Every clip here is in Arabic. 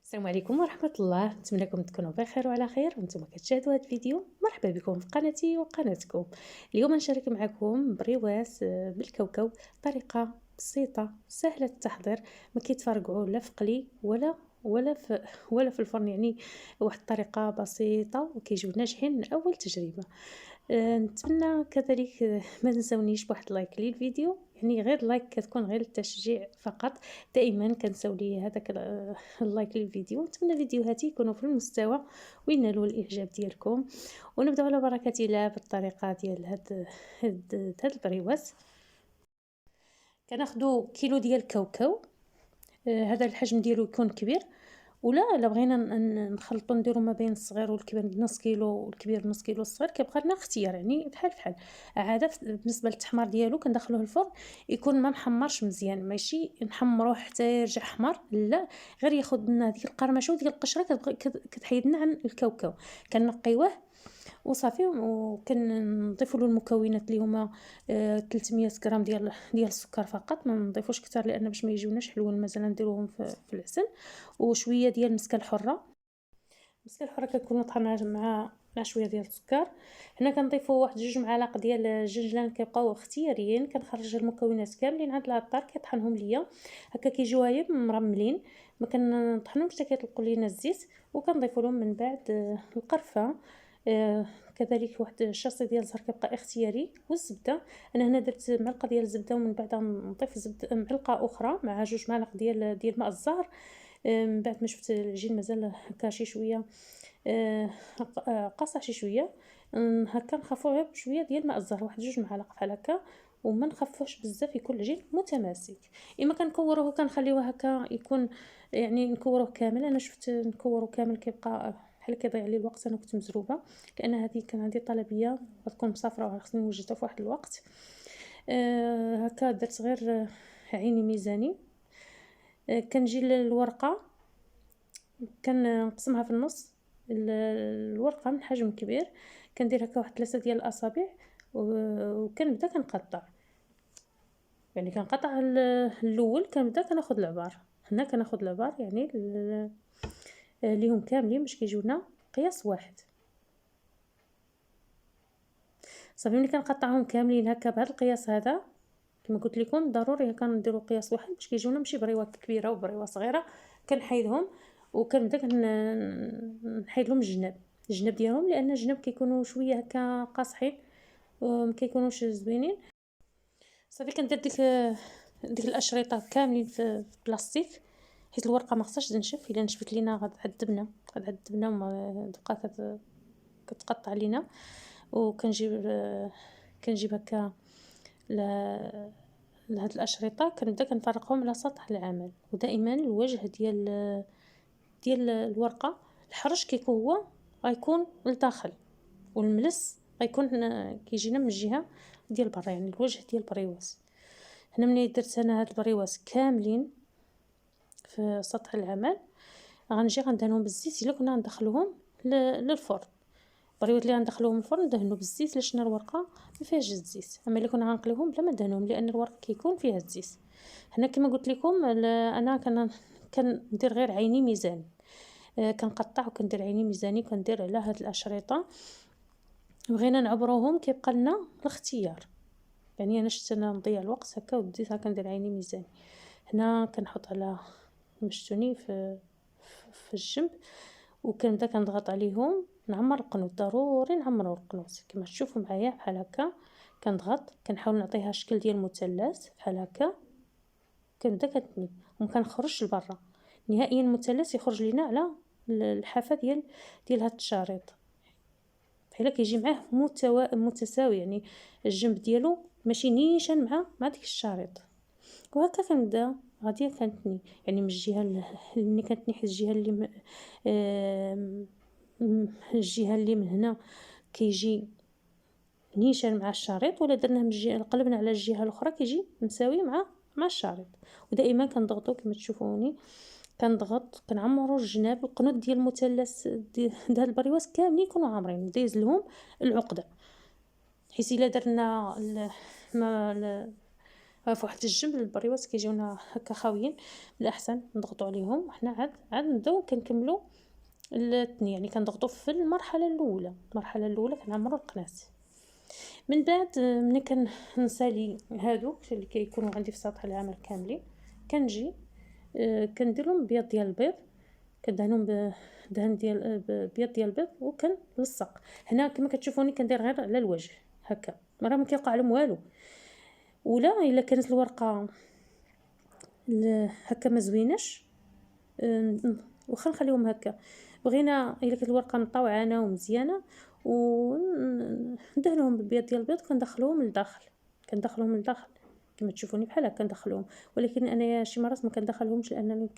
السلام عليكم ورحمة الله، نتمنىكم تكونوا بخير وعلى خير وانتم كتشاهدوا هذا الفيديو. مرحبا بكم في قناتي وقناتكم. اليوم نشارك معكم بريواس بالكاوكاو، طريقة بسيطة سهلة التحضير، ما كيتفرقعوا لا في قلي ولا في الفرن، يعني واحد الطريقة بسيطة وكيجيو ناجحين من اول تجربة. نتمنى كذلك ما تنسونيش بواحد لايك للفيديو، يعني غير لايك كتكون غير التشجيع فقط. دائما كنساو لي هذاك اللايك للفيديو. نتمنى فيديوهاتي يكونوا في المستوى وينالوا الاعجاب ديالكم. ونبداو على بركه الله بالطريقه ديال هاد البريواس. كناخذوا كيلو ديال الكاوكاو، هذا الحجم ديالو يكون كبير، ولا بغينا نخلطو نديرو ما بين الصغير والكبير نص كيلو والكبير نص كيلو، الصغير كيبقى لنا اختيار، يعني بحال بحال. عاده بالنسبه للتحمار ديالو كندخلوه الفرن يكون ما محمرش مزيان، ماشي نحمروه حتى يرجع حمر، لا، غير ياخذ لنا ديك القرمشه وديك القشره كتحيد لنا عن الكاوكاو. كنقيوه وصافي، وكنضيفوا له المكونات اللي هما 300 غرام ديال السكر فقط، ما نضيفوش كتر لان باش ما يجيوناش حلوين، مازال نديروهم في العسل. وشويه ديال المسكه الحره. المسكه الحره كتكون طحناها مع شويه ديال السكر. هنا كنضيفوا واحد 2 معالق ديال الجنجلان، كيبقاو اختياريين. كنخرج المكونات كاملين عند العطار كيطحنهم ليا هكا، كيجيو مرملين، ما كنطحنهمش حتى كيطلقوا لينا الزيت. وكنضيفوا لهم من بعد القرفه، كذلك واحد الشاصي ديال الزهر كيبقى اختياري، والزبده. انا هنا درت معلقه ديال الزبده، ومن بعد نضيف زبده معلقه اخرى مع 2 معالق ديال ماء الزهر. من بعد ما شفت العجين مازال هكا شي شويه قاصح شي شويه، هكا نخفوه غير بشويه ديال ماء الزهر، واحد 2 معالق بحال هكا، وما نخفوش بزاف يكون العجين متماسك. اما كنكوروه كنخليوه هكا يكون، يعني نكوروه كامل. انا شفت نكورو كامل كيبقى بحال كيضيع لي الوقت، انا كنت مزروبه لان هذه كان عندي طلبيه غتكون مسافره وخصني نوجدها في واحد الوقت. هكا درت غير عيني ميزاني. كنجي للورقه كنقسمها في النص، الورقه من حجم كبير، كندير هكا واحد 3 ديال الاصابع، وكنبدا كنقطع. يعني كنقطع الاول، كنبدا كناخذ العبار. هنا كناخذ العبار يعني ليهم كاملين باش كيجيونا قياس واحد. صافي ملي كنقطعهم كاملين هكا بهذا القياس هذا، كما قلت لكم ضروري هكا نديروا قياس واحد باش كيجيونا ماشي بريوات كبيره وبريوه صغيره. كنحيدهم وكنبدا نحيد لهم الجناب ديالهم، لان الجناب كيكونوا شويه هكا قاصحين وما كيكونوش زوينين. صافي كندير ديك الاشرطه كاملين في بلاستيك، حيت الورقه ما خصهاش تنشف. الا نشفت لينا غتعذبنا وما تبقى كتقطع لينا. كنجيب هكا لهاد الاشرطه، كنبدا كنفرقهم على سطح العمل. ودائما الوجه ديال الورقه، الحرش كيكون هو غيكون لداخل، والملس غيكون كيجينا من الجهه ديال برا، يعني الوجه ديال البريواس. هنا ملي درت انا هاد البريواس كاملين في سطح العمل، غنجي غندهنهم بالزيت. الا كنا ندخلوهم للفرن، البريوات اللي غندخلوهم الفرن ندهنوا بالزيت، لان الورقه ما فيهاش الزيت. اما الا كنا غنقليوهم بلا ما ندهنوهم، لان الورقه كيكون فيها الزيت. هنا كما قلت لكم انا كندير غير عيني ميزان، كنقطع وكندير عيني ميزاني، كندير على هاد الاشرطه. بغينا نعبروهم كيبقى لنا الاختيار، يعني انا شفت انا نضيع الوقت هكا وديتها كندير عيني ميزاني. هنا كنحط على مشتوني في الجنب، وكنبدا كنضغط عليهم، نعمر القنوط. ضروري نعمروا القنوط كما تشوفوا معايا بحال هكا. كنضغط، كنحاول نعطيها شكل ديال مثلث بحال هكا، كنبدا كنتني وما كنخرجش لبرا نهائيا. المثلث يخرج لينا على الحافه ديال هاد الشريط، بحال كيجي معاه متساوي، يعني الجنب ديالو ماشي نيشان مع ديك الشريط. وهكا كنبدا غاديه كنتني، يعني من الجهه اللي كنتني، حيت الجهه اللي من هنا كيجي نيشان مع الشريط، ولا درناه من الجهه قلبنا على الجهه الاخرى كيجي مساوي مع الشريط. ودائما كنضغطوا كما تشوفوني، كنضغط كنعمروا الجناب. القنوط ديال المثلث ديال هذا البريواس كاملين يكونوا عامرين، نديز لهم العقده، حيت الا درنا في واحد الجنب البريوات كيجيونا هكا خاويين، من الاحسن نضغطوا عليهم وحنا عاد نبداو كنكملوا الثني، يعني كنضغطوا في المرحله الاولى كنعمروا القناه. من بعد ملي كنسالي هادوك اللي كيكونوا عندي في سطح العمل كاملين، كنجي كنديرهم بيض ديال البيض، كندهنهم بدهن ديال بيض ديال البيض وكنلصق. هنا كما كتشوفوني كندير غير على الوجه هكا، راه ما كيوقع لهم والو. ولا الا كانت الورقه هكا ما زويناش واخا نخليهم هكا، بغينا الا كانت الورقه مطوعانه ومزيانه وندهنهم بالبيض ديال البيض، كندخلوهم للداخل كما تشوفوني بحال هكا كندخلوهم. ولكن انايا شي مرات ما كندخلهمش لانني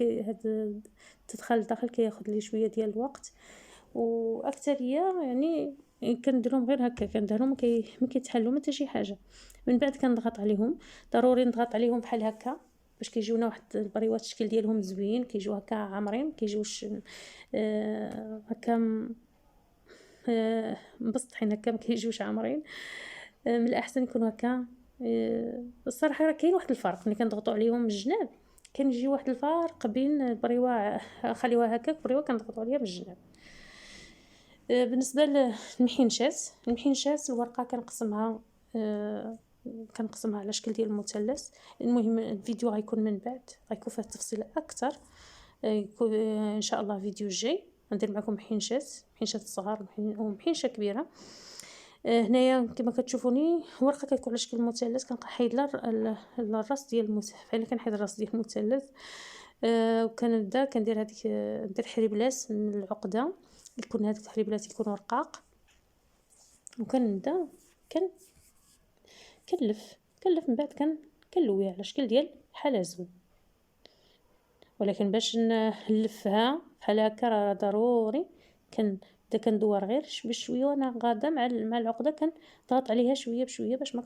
هاد تدخل للداخل كياخذ لي شويه ديال الوقت، واكثريه يعني كنديرهم غير هكا، كندهنهم ما كيتحلوا حتى شي حاجه. من بعد كنضغط عليهم، ضروري نضغط عليهم بحال هكا باش كيجيونا واحد البريوات الشكل ديالهم زوين، كيجيو هكا عامرين، كيجيوش هكا مسطحين هكا، ما كيجيوش عامرين. من الاحسن يكونوا هكا. الصراحه راه كاين واحد الفرق ملي كنضغطوا عليهم من الجناب، كنجي واحد الفرق بين البريوه خليوها هكاك البريوه كنضغطوا عليها من الجناب. بالنسبه للمحنشات الورقه كنقسمها على شكل ديال المثلث. المهم الفيديو غيكون من بعد، غيكون فيه تفصيل اكثر، يكون ان شاء الله فيديو جاي ندير معكم محنشات صغار ومحنشه كبيره. هنايا كما كتشوفوني ورقه كتكون على شكل مثلث، كنحيد الراس ديال المثلث، فانا كنحيد الراس ديال المثلث. وكنبدا كندير هذيك ندير حريبلاس من العقده، يكون هذوك الحريبلات يكونوا رقاق، وكنبدا كنلف من بعد كنلوي على شكل ديال حلزون. ولكن باش نلفها بحال هكا راه ضروري كندور غير بشويه وانا غاده مع العقده، كنضغط عليها شويه بشويه باش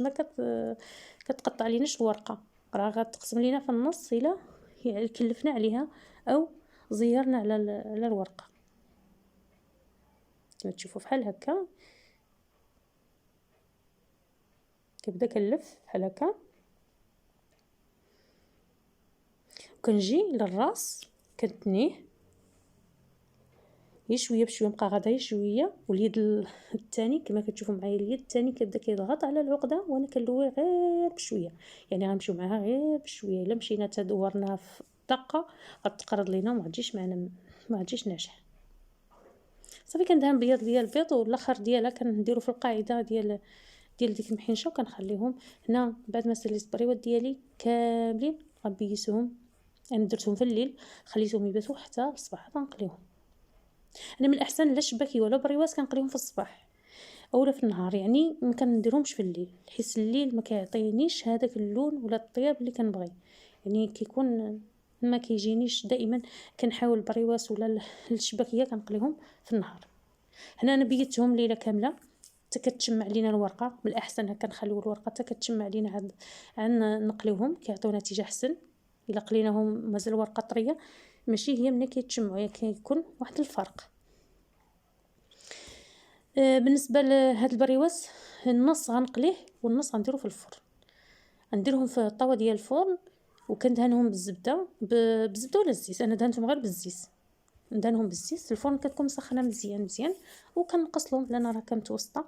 ما كتقطع ليناش الورقه، راه غتقسم لينا في النص الا يعني كلفنا عليها او زيرنا على الورقه. كما تشوفوا بحال هكا كنبدا كنلف بحال هكا، وكنجي للراس كنتنيه غير شويه بشويه، نبقى غادا شويه. واليد الثاني كما كتشوفوا معايا اليد الثاني كيبدا كيضغط على العقده وانا كنلوي غير بشويه، يعني غنمشيو معاها غير بشويه. الا مشينا تدورنا في دقه غتقرض لينا وما غتجيش معنا، ما غتجيش ناجح. صافي كندهن بيض ديال البيض، والاخر ديالها كنديرو في القاعده ديال ديك المحنشه، وكنخليهم هنا. بعد ما سليت البريوات ديالي كاملين غنبيسهم، انا درتهم في الليل خليتهم يباتوا حتى الصباح غنقليهم. انا من الاحسن لا شباكي ولا بريوات كنقليهم في الصباح اولا في النهار، يعني ما كنديرهمش في الليل حيت الليل ما كيعطينيش هذاك اللون ولا الطياب اللي كنبغي، يعني كيكون ما كيجينيش. دائما كنحاول البريوات ولا الشباكيه كنقليهم في النهار. هنا انا بيتهم ليله كامله حتى كتشمع لينا الورقه، بالاحسن هكا نخليو الورقه حتى كتشمع لينا عاد نقليوهم كيعطيو نتيجه احسن. الا قليناهم مازال الورقه طريه ماشي هي ملي كيتشمعوا، كيكون واحد الفرق. بالنسبه لهاد البريوات النص غنقليه والنص غنديرو في الفرن، غنديرهم في الطاوه ديال الفرن وكندهنهم بالزبده ولا الزيت. انا دهنتهم غير بالزيت، ندهنهم بالزيت. الفرن كتكون مسخنه مزيان وكنقصلهم لان راه كمتوسطه،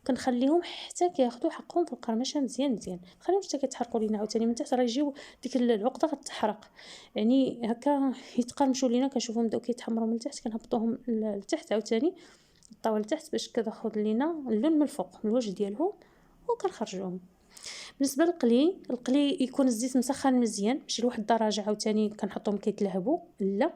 وكنخليهم حتى كياخذوا حقهم في القرمشه مزيان نخليهم حتى كيتحرقوا لينا عاوتاني من تحت، راه يجيو ديك العقده غتحرق يعني هكا يتقرمشوا لينا. كنشوفهم بداو كيتحمروا من تحت كنهبطوهم لتحت عاوتاني الطاوله لتحت باش كتاخذ لينا اللون من الفوق من الوجه ديالهم وكنخرجوهم. بالنسبه القلي يكون الزيت مسخن مزيان ماشي لواحد الدرجه عاوتاني كنحطهم كيتلهبوا، لا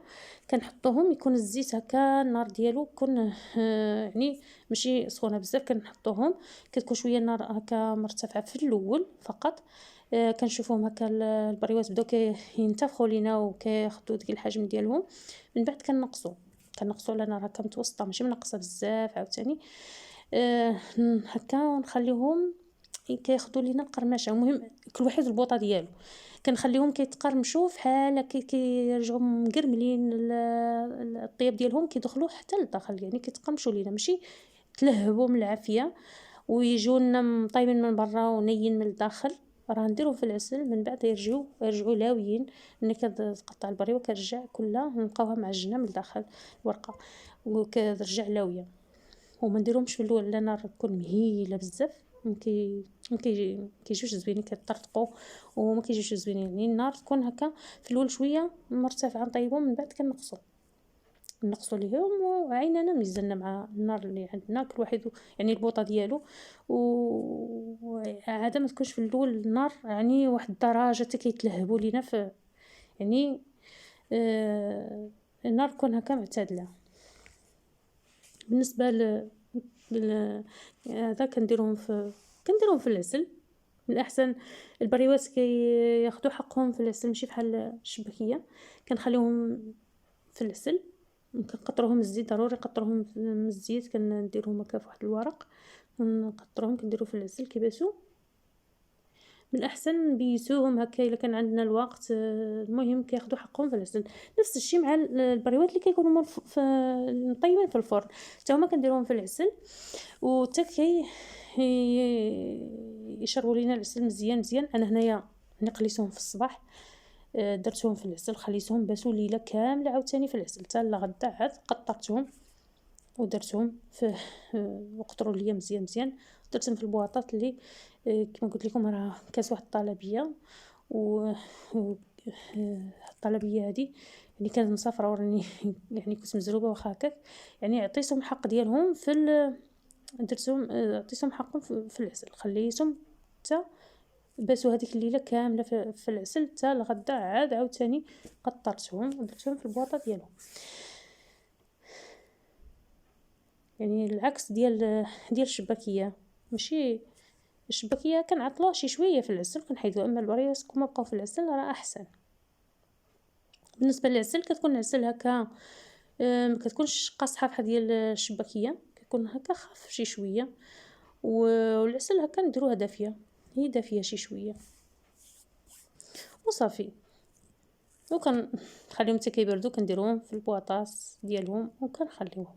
كنحطوهم يكون الزيت هكا النار ديالو يكون يعني ماشي سخونه بزاف. كنحطوهم كتكون شويه النار هكا مرتفعه في الاول فقط. كنشوفوهم هكا البريوات بداو كينتفخوا لينا وكياخذوا ديك الحجم ديالهم. من بعد كنقصوا على نار هكا متوسطه ماشي منقصه بزاف عاوتاني هكا، ونخليهم كياخذوا لينا القرمشه. المهم كل واحد البوطه ديالو كنخليهم كيتقرمشوا فحال كيرجعوا مقرملين الطياب ديالهم كيدخلوا حتى للداخل، يعني كيتقرمشوا لينا ماشي تلهبوا من العافيه ويجونا طايبين من برا ونيين من الداخل. راه نديرهم في العسل، من بعد يرجعوا لاويين. ملي كتقطع البريوه كترجع كلها نلقاوها معجنه من الداخل الورقه وكترجع لاويه. وما نديرهمش في الاول لا نار تكون مهيله بزاف، كيجيوش زوينين، كيطرطقوا وما كيجيوش زوينين. يعني النار تكون هكا في الاول شويه مرتفعه نطيبهم، من بعد نقصوا ليهم وعيننا ميزاننا مع النار اللي عندنا كل واحد يعني البوطه ديالو. وعاده ما تكونش في الاول النار يعني واحد الدرجه حتى كيتلهبوا لينا في يعني النار تكون هكا معتدله. بالنسبه هذا كنديرهم في العسل. من الاحسن البريوات كياخذوا حقهم في العسل، ماشي بحال الشبكيه. كنخليهم في العسل، كنقطروهم الزيت، ضروري نقطروهم من الزيت. كنديرهم هكا في واحد الورق نقطروهم، كنديرو في العسل كيباسو. من الاحسن نبيسوهم هكا الا كان عندنا الوقت. المهم كياخذوا حقهم في العسل. نفس الشيء مع البريوات اللي كيكونوا مطيبين في الفرن، حتى هما كنديروهم في العسل وتا يشربوا لينا العسل مزيان مزيان. انا هنايا قليتهم في الصباح، درتهم في العسل، خليتهم باسوا ليله كامله عاوتاني في العسل حتى لغدا عاد قطرتهم ودرتهم في وقطروا ليا مزيان مزيان. درتهم في البواطات اللي كما قلت لكم راه كاس واحد الطلبيه. و الطلبيه هذه يعني كانت مسافره وراني يعني كنت مزروبه واخا هكاك، يعني عطيتهم الحق ديالهم درتهم عطيتهم حقهم في العسل. خليتهم حتى باسوا هذيك الليله كامله في العسل حتى لغدا عاد عاوتاني قطرتهم ودرتهم في البواطه ديالهم. يعني العكس ديال الشباكيه. ماشي الشباكيه كنعطلوها شي شويه في العسل كنحيدوها، اما البريوات كما بقاو في العسل راه احسن. بالنسبه للعسل كتكون العسل هكا ما كتكونش قاصحه بحال ديال الشباكيه، كتكون هكا خف شي شويه. والعسل هكا نديروها دافيه، هي دافيه شي شويه وصافي. وكنخليهم حتى كيبردوا كنديرهم في البواطاس ديالهم وكنخليوهم.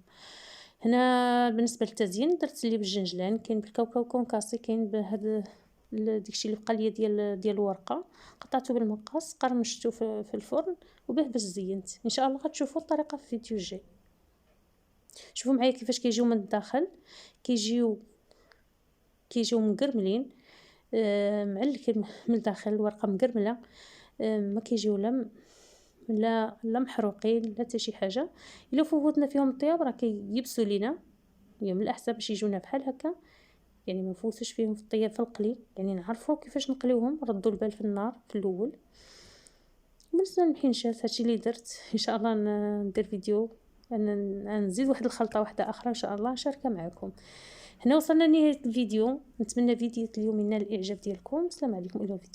هنا بالنسبه للتزيين درت اللي بالجنجلان، كاين بالكاوكاو كونكاسي، كاين بهذا داكشي اللي بقى ليا ديال الورقه، قطعته بالمقص قرمشته في الفرن وبه باش زينت. ان شاء الله غتشوفوا الطريقه في الفيديو الجاي. شوفوا معايا كيفاش كيجيو من الداخل، كيجيو مقرملين معلكين من الداخل، الورقه مقرمله، ما كيجيو لا محروقين لا حتى شي حاجه. الا فوتنا فيهم الطياب راه كييبسوا لينا، يعني من الاحسن باش يجونا بحال هكا. يعني ما نفوتوش فيهم في الطياب في القلي، يعني نعرفوا كيفاش نقليوهم، ردوا البال في النار في الاول. بالنسبه للحنشات هادشي اللي درت. ان شاء الله ندير فيديو انا نزيد واحد الخلطه واحده اخرى ان شاء الله نشاركها معكم. هنا وصلنا لنهايه الفيديو، نتمنى فيديو اليوم ينال الاعجاب ديالكم. السلام عليكم الى